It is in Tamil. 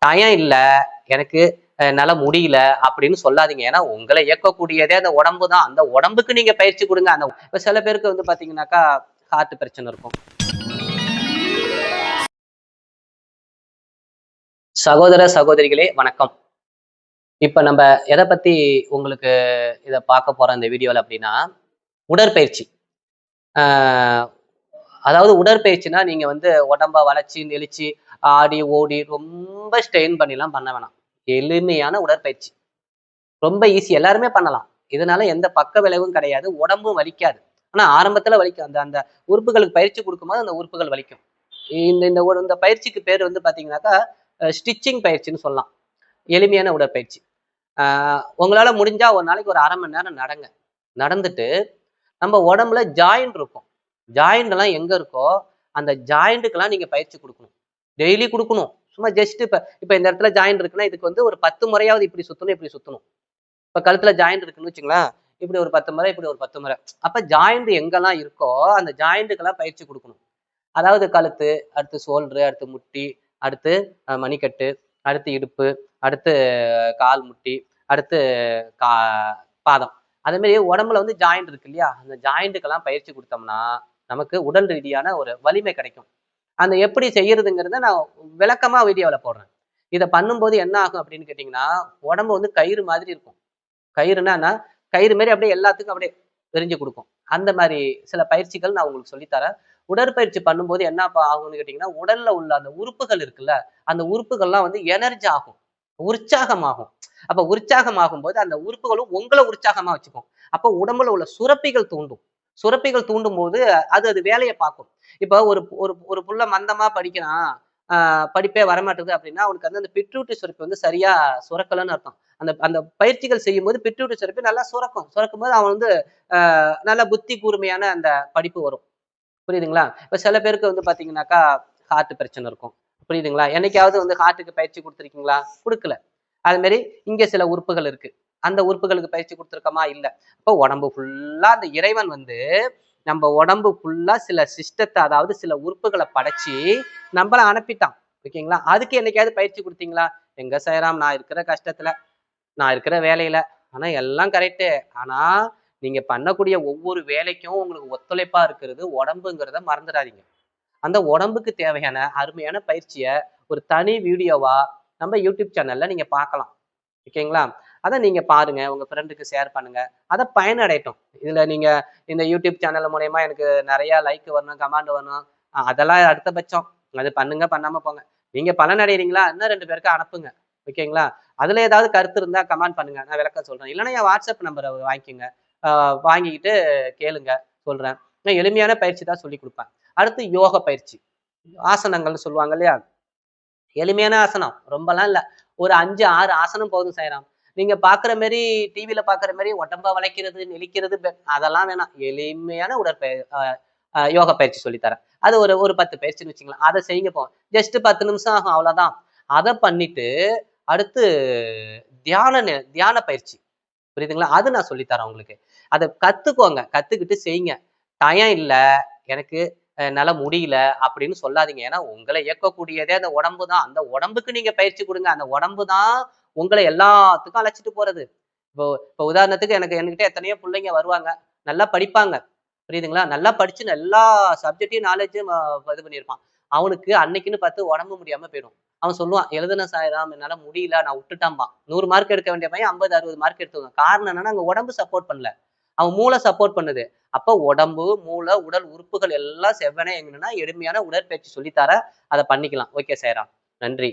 டயம் இல்ல, எனக்கு என்னால முடியல அப்படின்னு சொல்லாதீங்க. ஏன்னா உங்களை இயக்கக்கூடியதே அந்த உடம்பு தான். அந்த உடம்புக்கு நீங்க பயிற்சி கொடுங்க. அந்த இப்ப சில பேருக்கு வந்து பாத்தீங்கன்னாக்கா ஹார்ட் பிரச்சனை இருக்கும். சகோதர சகோதரிகளே வணக்கம். இப்ப நம்ம எதை பத்தி உங்களுக்கு இத பார்க்க போறோம் இந்த வீடியோல அப்படின்னா, உடற்பயிற்சி. ஆ அதாவது உடற்பயிற்சினா நீங்க வந்து உடம்ப வளைச்சு, நெளிச்சு, ஆடி, ஓடி ரொம்ப ஸ்ட்ரெயின் பண்ணிலாம் பண்ண வேணாம். எளிமையான உடற்பயிற்சி. ரொம்ப ஈஸி. எல்லாருமே பண்ணலாம். இதனால எந்த பக்க விளைவும் கிடையாது. உடம்பும் வலிக்காது. ஆனா ஆரம்பத்துல வலிக்கும். அந்த அந்த உறுப்புகளுக்கு பயிற்சி குடுக்கும்போது அந்த உறுப்புகள் வலிக்கும். இந்த பயிற்சிக்கு பேர் வந்து பார்த்தீங்கன்னாக்கா, ஸ்டிச்சிங் பயிற்சின்னு சொல்லலாம். எளிமையான உடற்பயிற்சி. ஆ உங்களால முடிஞ்சா ஒரு நாளைக்கு ஒரு 1/2 மணி நேரம் நடங்க. நடந்துட்டு நம்ம உடம்புல ஜாயிண்ட் இருக்கும். ஜாயிண்ட் எல்லாம் எங்க இருக்கோ, அந்த ஜாயிண்ட்டுக்கெல்லாம் நீங்க பயிற்சி குடுக்கணும். டெய்லி குடுக்கணும். சும்மா ஜஸ்ட் இப்ப இப்ப இந்த இடத்துல ஜாயிண்ட் இருக்குன்னா, இதுக்கு வந்து ஒரு 10 முறையாவது இப்படி சுத்தணும், இப்படி சுத்தணும். இப்ப கழுத்துல ஜாயிண்ட் இருக்குன்னு வச்சுங்களேன். இப்படி ஒரு 10 முறை, இப்படி ஒரு 10 முறை. அப்ப ஜாயிண்ட் எங்கெல்லாம் இருக்கோ, அந்த ஜாயிண்ட்டுக்கெல்லாம் பயிற்சி குடுக்கணும். அதாவது கழுத்து, அடுத்து ஷோல்டரு, அடுத்து முட்டி, அடுத்து மணிக்கட்டு, அடுத்து இடுப்பு, அடுத்து கால் முட்டி, அடுத்து கா பாதம். அதே மாரி உடம்புல வந்து ஜாயிண்ட் இருக்கு இல்லையா? அந்த ஜாயிண்ட்டுக்கெல்லாம் பயிற்சி குடுத்தோம்னா, நமக்கு உடல் ரீதியான ஒரு வலிமை கிடைக்கும். அந்த எப்படி செய்யறதுங்கிறத நான் விளக்கமா வீடியோல போடுறேன். இத பண்ணும்போது என்ன ஆகும் அப்படின்னு கேட்டீங்கன்னா, உடம்பு வந்து கயிறு மாதிரி இருக்கும். கயிறுனா என்ன? கயிறு மாரி அப்படியே எல்லாத்துக்கும் அப்படியே விரிஞ்சு குடுக்கும். அந்த மாரி சில பயிற்சிகள் நான் உங்களுக்கு சொல்லி தரேன். உடற்பயிற்சி பண்ணும்போது என்ன ஆகும்னு கேட்டீங்கன்னா, உடல்ல உள்ள அந்த உறுப்புகள் இருக்குல்ல, அந்த உறுப்புகள்லாம் வந்து எனர்ஜி ஆகும். உற்சாகமாகும். அப்ப உற்சாகமாகும்போது அந்த உறுப்புகளும் உங்கள உற்சாகமா வச்சுக்கும். அப்ப உடம்புல உள்ள சுரப்பிகள் தூண்டும். சுரப்பிகள் தூண்டும்போது அது அது வேலைய பார்க்கும். இப்ப ஒரு ஒரு ஒரு புள்ள மந்தமா படிக்கிறான். படிப்பே வரமாட்டேங்குது அப்படின்னா, அவனுக்கு வந்து அந்த பிட்ரூட்டி சுரப்பி வந்து சரியா சுரக்கலன்னு அர்த்தம். அந்த அந்த பயிற்சிகள் செய்யும்போது பிட்ரூட்டி சுரப்பி நல்லா சுரக்கும். சுரக்கும்போது அவன் வந்து நல்ல புத்தி கூர்மையான அந்த படிப்பு வரும். புரியுதுங்களா? இப்ப சில பேருக்கு வந்து பார்த்தீங்கன்னாக்கா, ஹார்ட் பிரச்சனை இருக்கும். புரியுதுங்களா? என்னைக்காவது வந்து ஹார்ட்‌டுக்கு பயிற்சி குடுத்துருக்கீங்களா? குடுக்கல. அது மாரி இங்க சில உறுப்புகள் இருக்கு. அந்த உறுப்புகளுக்கு பயிற்சி குடுத்துருக்கோமா? இல்ல. அப்போ உடம்பு ஃபுல்லா அந்த இறைவன் வந்து நம்ம உடம்பு ஃபுல்லா சில சிஸ்டத்த அதாவது சில உறுப்புகள படைச்சு நம்மள அனுப்பிட்டான். ஓகேங்களா? அதுக்கு என்னைக்காவது பயிற்சி குடுத்தீங்களா? எங்க சாய்ராம் நான் இருக்கிற கஷ்டத்துல, நான் இருக்கிற வேலையில. ஆனா எல்லாம் கரெக்ட்டு. ஆனா நீங்க பண்ணக்கூடிய ஒவ்வொரு வேலைக்கும் உங்களுக்கு ஒத்துழைப்பா இருக்கிறது உடம்புங்கிறத மறந்துடாதீங்க. அந்த உடம்புக்கு தேவையான அருமையான பயிற்சிய ஒரு தனி வீடியோவா நம்ம யூடியூப் சேனல்ல நீங்க பார்க்கலாம். ஓகேங்களா? அத நீங்க பாருங்க. உங்க ஃப்ரெண்டுக்கு ஷேர் பண்ணுங்க. அத பயனடையட்டும். இதுல நீங்க இந்த யூடியூப் சேனல் மூலியமா எனக்கு நெறைய லைக் வரணும், கமெண்ட் வரணும். அதெல்லாம் அடுத்த பட்சம். அது பண்ணுங்க, பண்ணாம போங்க. நீங்க பலனடையறீங்களா? இன்னும் 2 பேருக்கு அனுப்புங்க. ஓகேங்களா? அதுல ஏதாவது கருத்து இருந்தா கமெண்ட் பண்ணுங்க. நான் விளக்கம் சொல்றேன். இல்லன்னா என் வாட்ஸ்அப் நம்பர வாங்கிக்கங்க. அ வாங்கிக்கிட்டு கேளுங்க சொல்றேன். நான் எளிமையான பயிற்சி தான் சொல்லிக் குடுப்பேன். அடுத்து யோக பயிற்சி. ஆசனங்கள்னு சொல்லுவாங்க இல்லையா? எளிமையான ஆசனம். ரொம்பலாம் இல்ல. ஒரு 5, 6 ஆசனம் போதும் சாய்ராம். நீங்க பார்க்குற மாரி டிவில பார்க்குற மாரி உடம்ப வளைக்கிறது, நெளிக்கிறது அதெல்லாம் வேணாம். எளிமையான அ அ யோகா பயிற்சி சொல்லி தரேன். அது ஒரு ஒரு 10 பயிற்சின்னு வச்சுக்கலாம். அத செய்யுங்க இப்போ. ஜஸ்ட் 10 நிமிஷம் ஆகும் அவ்வளோதான். அத பண்ணிட்டு, அடுத்து தியான பயிற்சி. புரியுதுங்களா? அது நான் சொல்லி தரேன் உங்களுக்கு. அத கத்துக்கோங்க. கத்துக்கிட்டு செய்யுங்க. டயம் இல்ல, எனக்கு என்னால முடியல அப்படின்னு சொல்லாதீங்க. ஏன்னா உங்கள இயக்கக்கூடியதே அந்த உடம்பு தான். அந்த உடம்புக்கு நீங்க பயிற்சி குடுங்க. அந்த உடம்பு தான் உங்கள எல்லாத்துக்கும் அழைச்சிட்டு போறது. இப்போ இப்போ உதாரணத்துக்கு என்கிட்ட எத்தனையோ புள்ளைங்க வருவாங்க. நல்லா படிப்பாங்க. புரியுதுங்களா? நல்லா படிச்சு எல்லா சப்ஜெக்ட்டையும் நாலேட்ஜும் இது பண்ணியிருப்பான். அவனுக்கு அன்னைக்குன்னு பார்த்து உடம்பு முடியாம போயிடும். அவன் சொல்லுவான், "எழுதுனேன் சாய்ராம், என்னால முடியல. நான் விட்டுட்டேன்பான்." 100 மார்க் எடுக்க வேண்டிய பையன் 50, 60 மார்க் எடுத்துருவான். காரணம் என்னன்னா, அங்க உடம்பு சப்போர்ட் பண்ணல. அவன் மூளை சப்போர்ட் பண்ணுது. அப்ப உடம்பு, மூளை, உடல் உறுப்புகள் எல்லாம் செவ்வனே இயங்கணும்னா, எளிமையான உடற்பயிற்சி சொல்லி தரேன். அத பண்ணிக்கலாம். ஓகே சாய்ராம். நன்றி.